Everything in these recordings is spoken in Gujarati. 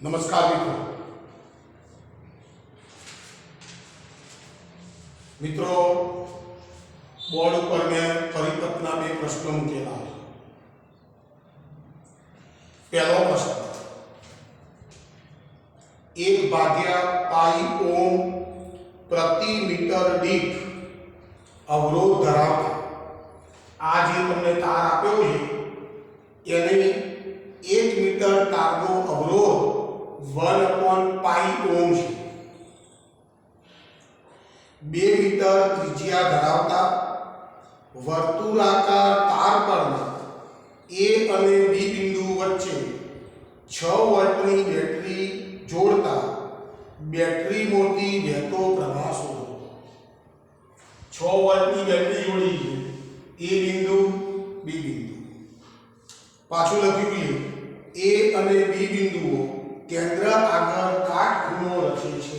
नमस्कार मित्रों बोर्ड पर मैं परिपथना बे प्रश्नों मूकेला पहलो प्रश्न 1/पाई ओम प्रति मीटर दीठ अवरोध धरावता आ जे तमने तार आप्यो छे एने 1 मीटर तारनो अवरोध 1/पाई ओम छे 2 मीटर त्रिज्या धरावता वर्तुळाकार तार पर ए અને બી બિંદુ વચ્ચે 6 વોલ્ટની બેટરી જોડતા બેટરીમાંથી વહેતો પ્રવાહ શોધો 6 વોલ્ટની બેટરી જોડી છે એ બિંદુ બી બિંદુ પાછું લખ્યું છે એ અને બી બિંદુઓ કેન્દ્ર આગળ કાટખૂણો રચે છે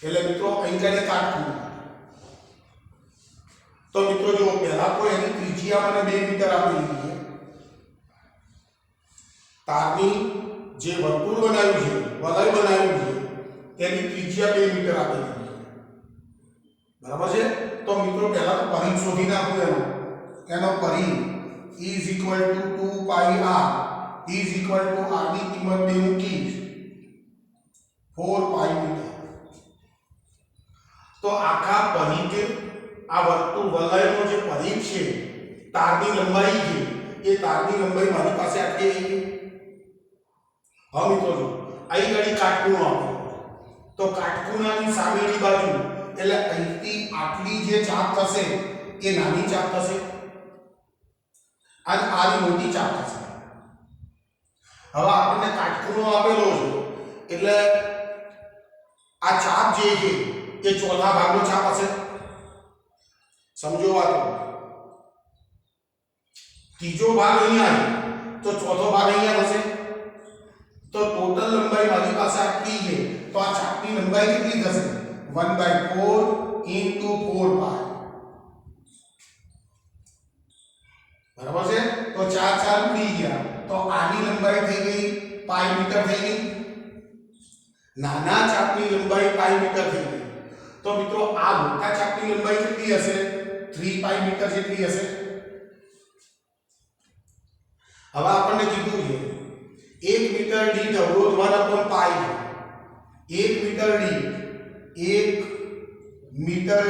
એટલે મિત્રો અહીં કાઢે કાટખૂણો तो मित्रों जो पहला तो यानी त्रिज्या मैंने 2 मीटर आपी दी है तारनी जे वर्तुळ बनाव्યું છે વલય બનાવ્યું છે તેની ત્રિજ્યા 2 મીટર આપી દી છે બરાબર છે તો મિત્રો પહેલા તો પરિઘ શોધી નાખો એનો પરિઘ E = 2 પાઈ r E = r ની કિંમત 2 મૂકી 4 પાઈ મીટર तो आखा परिघ आ वर्तुळ वलयનો જે પરિઘ છે તારની લંબાઈ છે એ તારની લંબાઈ મારી પાસે આટલી આવી હા મિત્રો જો અહીં ઘડી કાટખૂણો આપ્યો તો કાટખૂણાની સામેની બાજુ એટલે અહીંથી આટલી જે ચાપ થશે એ નાની ચાપ થશે અને આની મોટી ચાપ થશે હવે આપણને કાટખૂણો આપેલો છે એટલે આ ચાપ જે છે એ ચોથા ભાગનો ચાપ હશે समझो बात तीजो भाग नहीं आए तो चौथो भाग नहीं आ जैसे तो टोटल लंबाई वाली पास आटली है तो आ चापनी लंबाई कितनी थશે 1/4 * 4 पाई बराबर છે तो 4 4 ઉડી ગયા તો આની લંબાઈ થઈ ગઈ પાઈ મીટર થઈ ગઈ નાના ચાપની લંબાઈ પાઈ મીટર થઈ ગઈ तो मित्रों आ मोटा चापनी लंबाई कितनी हશે 3 पाई मीटर જેટલી હશે હવે આપણને કીધું છે 1 મીટર દીઠ અવરોધ 1/પાઈ 1 મીટર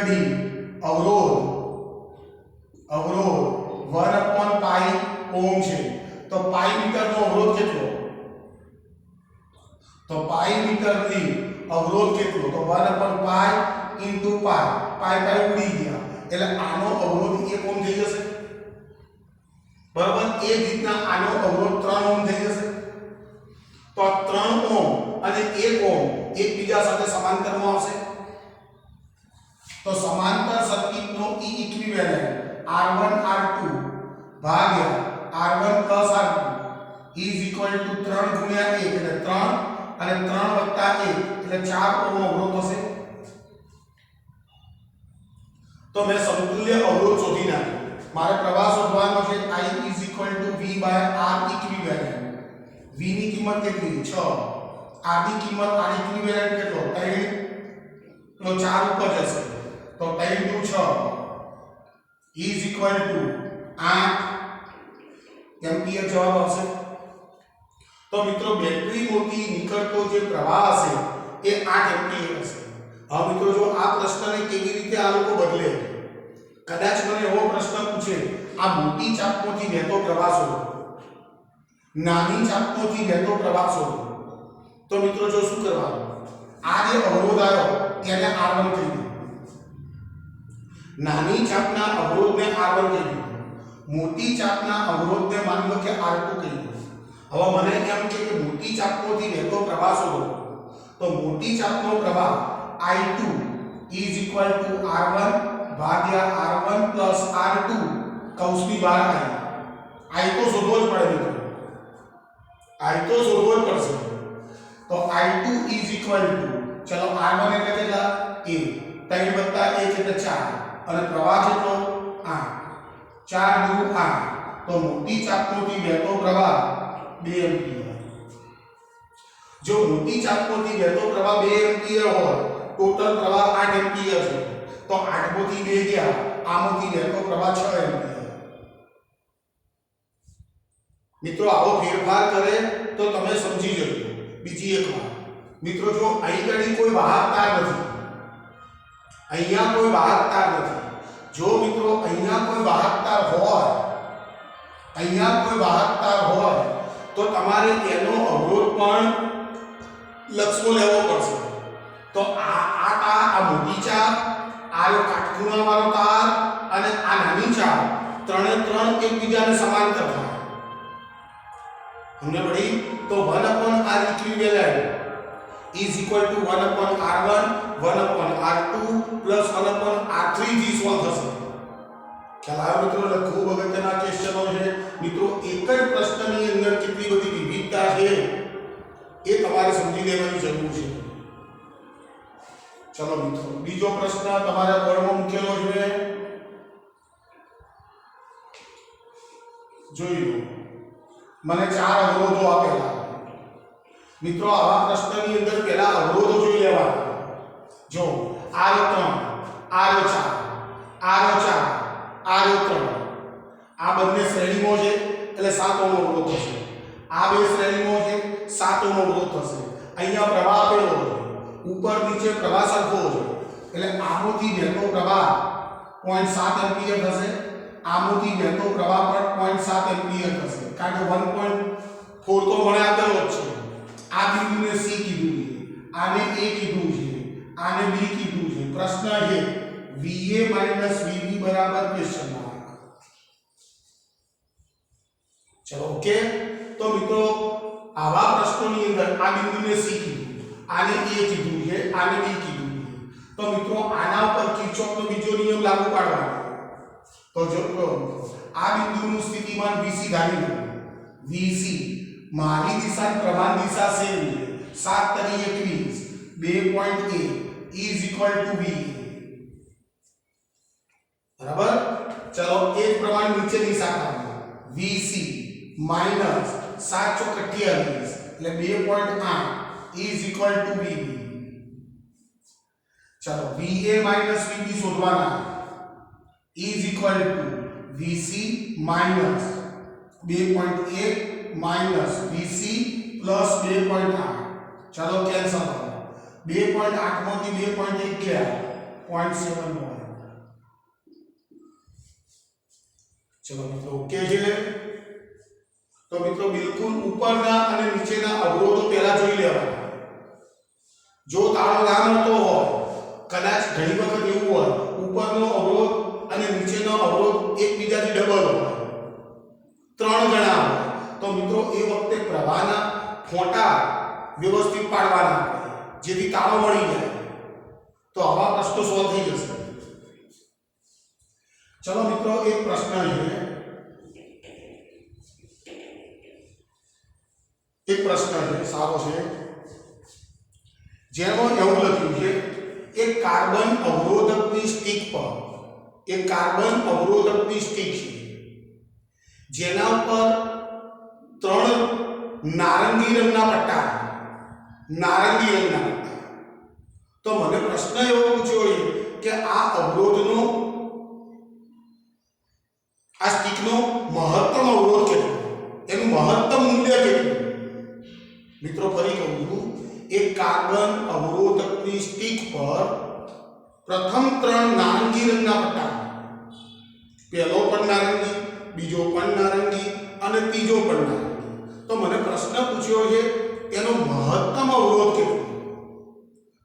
દીઠ અવરોધ 1/પાઈ ઓમ છે તો પાઈ મીટરનો અવરોધ કેટલો તો પાઈ મીટર દીઠ અવરોધ કેટલો તો 1/પાઈ * પાઈ પાઈ પાઈ ઉડી ગયા એટલે આનો અવરોધ 1 ઓમ થઈ જશે બરાબર એ રીતના આનો અવરોધ 3 ઓમ થઈ જશે તો 3 ઓમ અને 1 ઓમ એકબીજા સાથે સમાંતરમાં આવશે તો સમાંતર સર્કિટનો E ઇક્વિવેલન્ટ R1 R2 ભાગ્યા R1 + R2 E = 3 * 1 એટલે 3 અને 3 + 1 એટલે 4 ઓમ અવરોધ થશે तो मैं समतुल्य अवरोध शोधी नाख्यो मारे प्रवाह शोधવાનો છે I = V/R इक्विवेलेंट V ની કિંમત કેટલી 6 R ની કિંમત R ઇક્વિવેલેંટ કેટલો 3 તો 4 ઉપર જશે તો 3 * 6 E = 8 એમ્પિયર જવાબ આવશે तो मित्रों बैटरी मोती निकळतो जे प्रवाह हશે એ 8 एम्पियर हશે હવે મિત્રો જો આ પ્રશ્નને કેવી રીતે આ લોકો બદલે કદાચ મને એવો પ્રશ્ન પૂછે આ મોટી ચાપમાંથી વહેતો પ્રવાહ શોધો નાની ચાપમાંથી વહેતો પ્રવાહ શોધો તો મિત્રો જો શું કરવાનું આ જે અવરોધ આવ્યો તેને R1 કહી દો નાની ચાપના અવરોધને R1 કહી દો મોટી ચાપના અવરોધને માની લો કે R2 કહી દો હવે મને એમ કે મોટી ચાપમાંથી વહેતો પ્રવાહ શોધો તો મોટી ચાપનો પ્રવાહ I2 = R1 ભાગ્યા R1 + R2 કૌંસની બહાર I તો શોધવો જ પડે મિત્રો I તો શોધવો જ પડશે તો I2 = ચલો R1 એટલે કેટલા a 3 + 1 એટલે 4 અને પ્રવાહ કેટલો 8 4 * 2 8 તો મોટી ચાપમાંથી વહેતો પ્રવાહ 2 એમ્પિયર જો મોટી ચાપમાંથી વહેતો પ્રવાહ 2 એમ્પિયર હોય, ટોટલ પ્રવાહ 8 એમ્પિયર છે, તો 8 માંથી 2 ગયા, આમાંથી વહેતો પ્રવાહ 6 એમ્પિયર. મિત્રો આવો ફેરફાર કરે તો તમે સમજી જજો. બીજી એક વાત મિત્રો, જો અહીં આગળ કોઈ વાહકતા નથી, અહીંયા કોઈ વાહકતા નથી, જો મિત્રો અહીંયા કોઈ વાહકતા હોય, અહીંયા કોઈ વાહકતા હોય તો તમારે એનો અવરોધ પણ લક્ષમાં લેવો પડશે. તો આ મોટી ચાપ, આ કાટખૂણા વાળો તાર અને આ નાની ચાપ, ત્રણે ત્રણ એકબીજાને સમાંતર થાય. हमने पढ़ी तो 1/r equivalent is equal to 1/r1 1/r2 plus 1/r3 થી સોલ્વ થશે. ખ્યાલ આવ્યો મિત્રો? એટલે ખૂબ અગત્યના ક્વેશ્ચનો છે મિત્રો. એક જ પ્રશ્નની અંદર કેટલી બધી વિવિધતા છે એ તમારે સમજી લેવાની જરૂર છે. ચલો મિત્રો, બીજો પ્રશ્ન તમારા બોર્ડમાં મૂકેલો છે, જોઈ લો. મને 4 અવરોધો આપેલા મિત્રો. આવા પ્રશ્નની અંદર પહેલા અવરોધો જોઈ લેવાના. જો R3 R4 R4 R3 આ બંને શ્રેણીમાં છે એટલે 7 ઓહ્મ અવરોધ થશે. આ બે શ્રેણીમાં છે 7 ઓહ્મ અવરોધ થશે. અહીંયા પ્રવાહ આપેલો છે, ઉપર નીચે પ્રવાહ સરખો છે એટલે આમાંથી વહેતો પ્રવાહ 0.7 એમ્પિયર થશે. આમાંથી વહેતો પ્રવાહ પણ 0.7 એમ્પિયર થશે, કારણ કે 1.4 તો મને આપેલો જ છે. આ બિંદુને C કીધું છે, આને A કીધું છે, આને B કીધું છે. પ્રશ્ન છે VA VB બરાબર ક્વેશ્ચન માર્ક. ચલો ઓકે. તો મિત્રો આવા પ્રશ્નોની અંદર આ બિંદુને C કીધું, આને A કીધું છે, આને B કીધું છે. તો મિત્રો આના ઉપર કિર્ચોફનો બીજો નિયમ લાગુ પાડવાનો. તો જો આ બિંદુનું સ્થિતિમાન VC ધારી લો. VC મારી દિશા પ્રમાણ દિશા સેમ છે. 7 તરી 21 2.8 is equal to V. બરાબર. ચલો એ જ પ્રમાણે નીચેની શાખામાં VC minus 7 ચોક 28 એટલે 2.8 is equal to VB. ચલો VA minus VB શોધવાના is equal to VC minus 2.8 minus VC plus 2.8. चलो कैंसल करो. 2.8 માંથી 2.8 ગયા 0.71. चलो મિત્રો ઓકે છે. તો મિત્રો બિલકુલ ઉપરના અને નીચેના અવરોધો પહેલા જોઈ લેવાના. જો તાળો લાંબો હોય, કદાચ ઘણી વખત એવું હોય ઉપરનો અવરોધ અને નીચેનો અવરોધ એકબીજાથી ડબલ હોય, 3 ગણા હોય, તો મિત્રો એ વખતે પ્રવાહના ફોંટા વ્યવસ્થિત પાડવાના જેથી તાળો મળી જાય. તો આવા પ્રશ્નો સોલ્વ થઈ જશે. ચલો મિત્રો એક પ્રશ્ન છે, સારો છે, જેમાં એવું લખ્યું છે એક કાર્બન અવરોધકની સ્ટિક પર, એક કાર્બન અવરોધકની સ્ટિક છે જેના ઉપર 3 નારંગી રંગના પટ્ટા. તો મને પ્રશ્ન એવો પૂછ્યો છે કે આ અવરોધનો, આ સ્ટિકનો મહત્તમ અવરોધ કેટલો, એનું મહત્તમ મૂલ્ય કેટલું. મિત્રો ફરી કહું છું, એક કાર્બન અવરોધકની સ્ટિક પર પ્રથમ 3 નારંગી રંગના પટ્ટા, પહેલો પણ નારંગી, બીજો પણ નારંગી અને ત્રીજો પણ નારંગી. તો મને પ્રશ્ન પૂછ્યો છે એનો મહત્તમ અવરોધ કેટલો.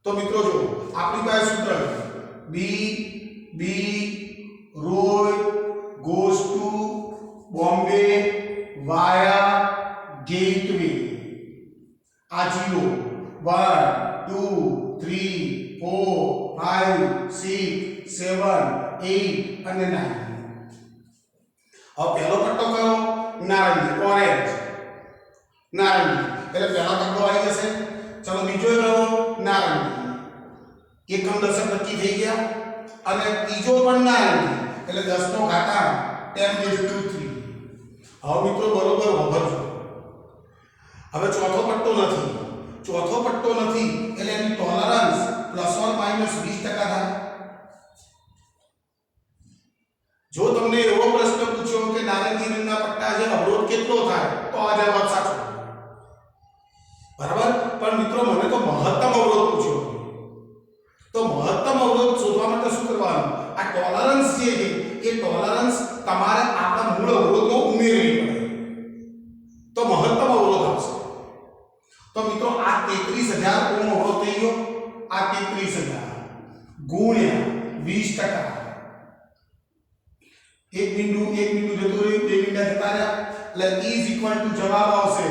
તો મિત્રો જો આપણી પાસે સૂત્ર છે B Roy goes to Bombay via gateway. આ 0 1 2 3 4 5 6 7 8 અને 9. હવે પહેલો પટ્ટો કયો? નારંગી, ઓરેન્જ નારંગી, એટલે પહેલો પટ્ટો આવી જશે. ચલો બીજો કયો? નારંગી. એકમ દશક નક્કી થઈ ગયા. અને ત્રીજો પણ નારંગી, એટલે 10 નો ઘાતાંક 10⁻3. હવે મિત્રો બરોબર વભરજો. હવે ચોથો પટ્ટો નથી, ચોથો પટ્ટો નથી એટલે એની ટોલરન્સ પ્લસ ઓર માઈનસ 20% થાય. જો તમને એવો પ્રશ્ન પૂછ્યો કે નારંગી રંગના પટ્ટા છે અવરોધ કેટલો થાય તો આ જવાબ સાચો. બરાબર. પણ મિત્રો મને તો મહત્તમ અવરોધ પૂછ્યો તો મહત્તમ અવરોધ શોધવા માટે શું કરવાનું? આ ટોલરન્સ જે છે એ ટોલરન્સ તમારે આપણા મૂળ અવરોધમાં ઉમેરવી પડે તો મહત્તમ અવરોધ આવશે. તો મિત્રો આ 33000 ઓહ્મ અવરોધ થઈ ગયો. આ 33000 ગુણ્યા 20%. એક બિંદુ જતું રહ્યું, બે બિંદુ જતા રહ્યા એટલે ઇઝ ઇક્વલ ટુ જવાબ આવશે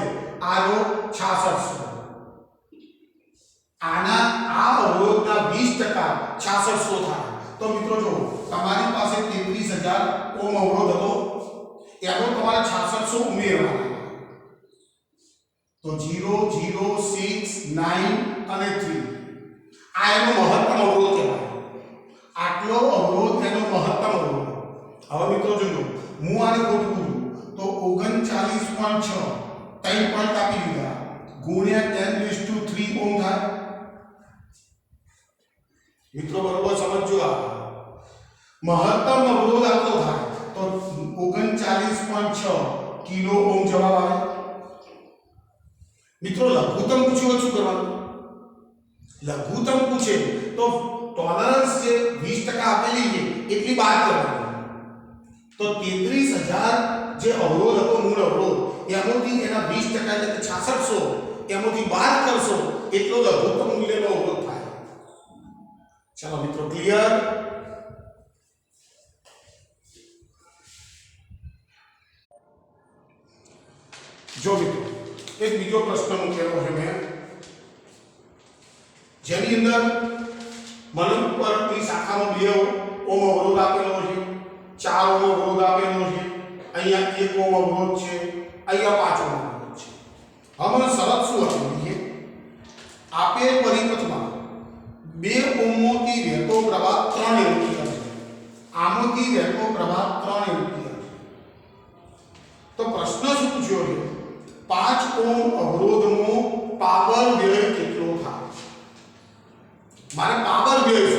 આરો 6600. આના આ અવરોધના 20% 6600 થાય. તો મિત્રો જો તમારી પાસે 33000 ઓહ્મ અવરોધ હતો એનો તમારે 6600 ઉમેરવાના. તો 0 0 6 9 અને 3 આ એનો મહત્તમ અવરોધ કહેવાય. આટલો અવરોધ એનો મહત્તમ અવરોધ. હવે મિત્રો જોજો હું આને ગોઠવું તો 39.6 3 પોઈન્ટ આપી દીધા ગુણ્યા 10⁻³ ઓહ્મ થાય. મિત્રો બરોબર સમજો. આ મહત્તમ અવરોધ આટલો થાય તો 39.6 કિલો ઓહ્મ જવાબ આવે. મિત્રો લઘુત્તમ પૂછ્યું શું કરવાનું? લઘુત્તમ પૂછે તો ટોલરન્સ જે 20% આપેલી છે એટલી બાદ કરવાની. તો 33000 જે અવરોધ હતો મૂળ અવરોધ એમાંથી એના 20% એટલે કે 6600 એમાંથી બાદ કરશો એટલો લઘુત્તમ મૂલ્યનો અવરોધ થાય. ચાલો મિત્રો ક્લિયર. જો મિત્રો એક બીજો પ્રશ્ન મૂકેલો છે મેં જેની અંદર મને ઉપરની શાખામાં 2 ઓહ્મ અવરોધ આપેલો છે, 4 ઓહ્મ અવરોધ આપેલો છે, અહીંયા 1 ઓહ્મ અવરોધ છે, અહીંયા 5 ઓહ્મ અવરોધ છે. હવે મને શરત શું આપેલી છે? આપેલ પરિપથમાં 2 ઓહ્મથી વહેતો પ્રવાહ 3 એમ્પિયર છે. આમાંથી વહેતો પ્રવાહ 3 એમ્પિયર છે. તો પ્રશ્ન શું પૂછ્યો છે? 5 ઓહ્મ અવરોધનો પાવર વ્યય કેટલો થાય? મારે પાવર વ્યય છે.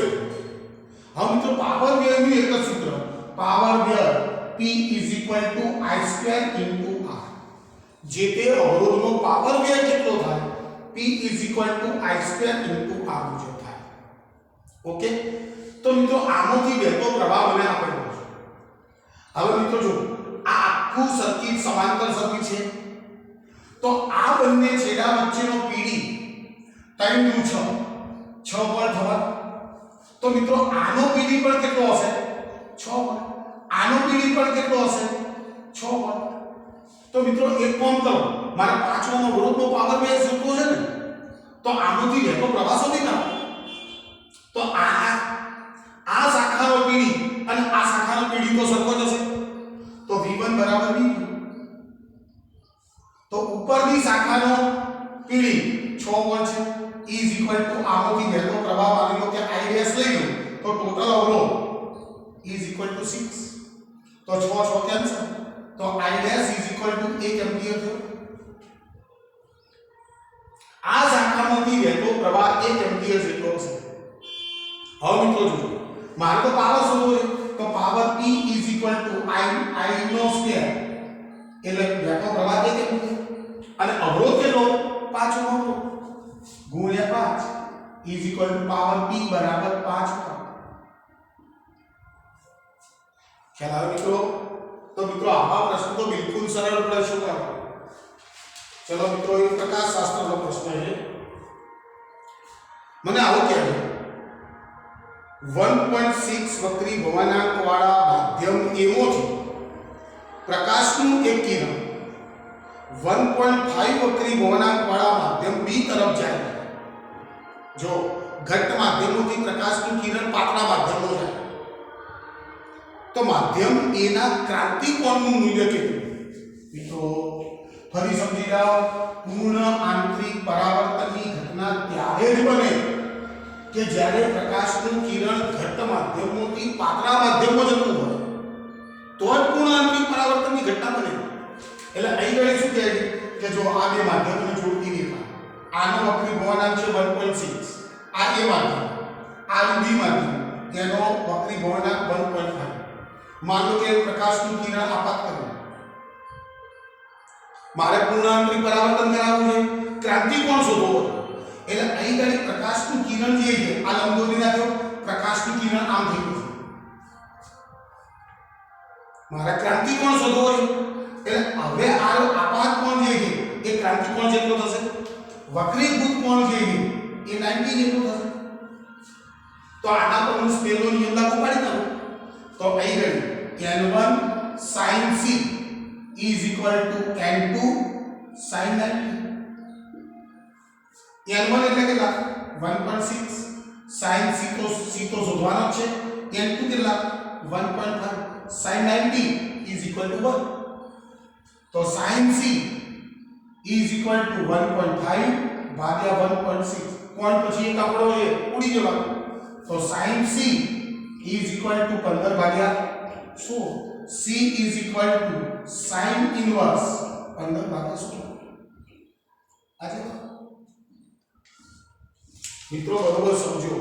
હવે મિત્રો પાવર વ્યયનું એક જ સૂત્ર, પાવર વ્યય P = I² × R. જે તે અવરોધનો પાવર વ્યય કેટલો થાય? P = I² × R મુજબ થાય. ઓકે. તો મિત્રો આમાંથી વહેતો પ્રવાહ મને આપેલો છે. હવે મિત્રો જો આ આખું સર્કિટ સમાંતર સર્કિટ છે તો આ બંને છેડા વચ્ચેનો PD 3 વોલ્ટ થવા. તો મિત્રો આનો PD પણ કેટલો હશે? 6 વોલ્ટ. આનો PD પણ કેટલો હશે? 6 વોલ્ટ. તો મિત્રો એક કામ કરો, મારે 5 ઓહ્મ અવરોધનો પાવર વ્યય શોધવો છે ને, તો આમાંથી વહેતો પ્રવાહ શોધી કાઢો. તો આ શાખાનો PD અને આ શાખાનો PD તો સરખો જ હશે. તો V1 બરાબર V2. તો ઉપરની શાખાનો PD 6 વોલ્ટ છે. E = આમાંથી વહેતો પ્રવાહ માની લો કે I' લઈ લો તો ટોટલ અવરોધ E = 6. તો 6 કેન્સલ. તો I' = 1 એમ્પિયર થયો. આ શાખામાંથી વહેતો પ્રવાહ 1 એમ્પિયર જેટલો છે. હવે મિત્રો જોજો મારે તો પાવર શોધવો છે. તો પાવર P = I² એટલે વહેતો પ્રવાહ 1 એમ્પિયર અને અવરોધ કેટલો? 5 ઓહ્મ ગુણ્યા 5 પાવર P બરાબર 5 વોટ. ખ્યાલ આવે મિત્રો? તો મિત્રો આવા પ્રશ્ન તો બિલકુલ સરળ પડે. શું કરવાનું? ચલો મિત્રો એક પ્રકાશશાસ્ત્રનો પ્રશ્ન છે. મને આવો કહેજો 1.6 વક્રી ભવાનાંક વાળા માધ્યમ એમાંથી પ્રકાશનું એક કિરણ 1.5 વક્રી ભવાનાંક વાળા માધ્યમ B તરફ જાય. જો ઘટ્ટ માધ્યમોથી પ્રકાશનું કિરણ પાતળા માધ્યમમાં જાય તો માધ્યમ A ના ક્રાંતિ કોણનું મૂલ્ય કેટલું? મિત્રો ફરી સમજી જાઓ. પૂર્ણ આંતરિક પરાવર્તનની ઘટના ત્યારે જ બને કે જ્યારે પ્રકાશનું કિરણ ઘટ્ટ માધ્યમોથી પાતળા માધ્યમમાં જતું હોય તો જ પૂર્ણ આંતરિક પરાવર્તનની ઘટના બને. એટલે અહીં ઘડી શું કહે છે કે જો આ બે માધ્યમોને જોડતી રેખા આનો વક્રી ભવનાંક છે 1.6 આ એ માંથી આ બી માંથી તેનો વક્રી ભવનાંક 1.5 मान लो कि प्रकाशનું કિરણ આપાત કર્યું મારે પૂર્ણાંતરી પરાવર્તન કરાવવું છે ક્રાંતિ કોણ શોધવો એટલે અહીં ઘડી પ્રકાશનું કિરણ જે છે આ લંબગોળી નાખ્યો પ્રકાશનું કિરણ આમ થઈ ગયું મારે ક્રાંતિ કોણ શોધવો છે એટલે હવે આ આપાત કોણ જે છે એ ક્રાંતિ કોણ જેટલો થશે વક્રીભૂત કોણ જે છે એ 90 જેટલો થશે તો આના પર હું સ્નેલનો નિયમ લાગુ પાડી દઉં तो आई गई n1 sin c is equal to n2 sin 90 n1 એટલે કેટલા 1.6 sin c તો શોધવાનો છે n2 કેટલા 1.5 sin 90 is equal to 1 તો sin c is equal to 1.5 ભાગ્યા 1.6 કોણ પછી એક આપણો એ ઉડી જવાનો તો sin c is equal to 15 Bhagya 100 c is equal to sin inverse 15 भाग्या 100 આજે મિત્રો બરોબર સમજો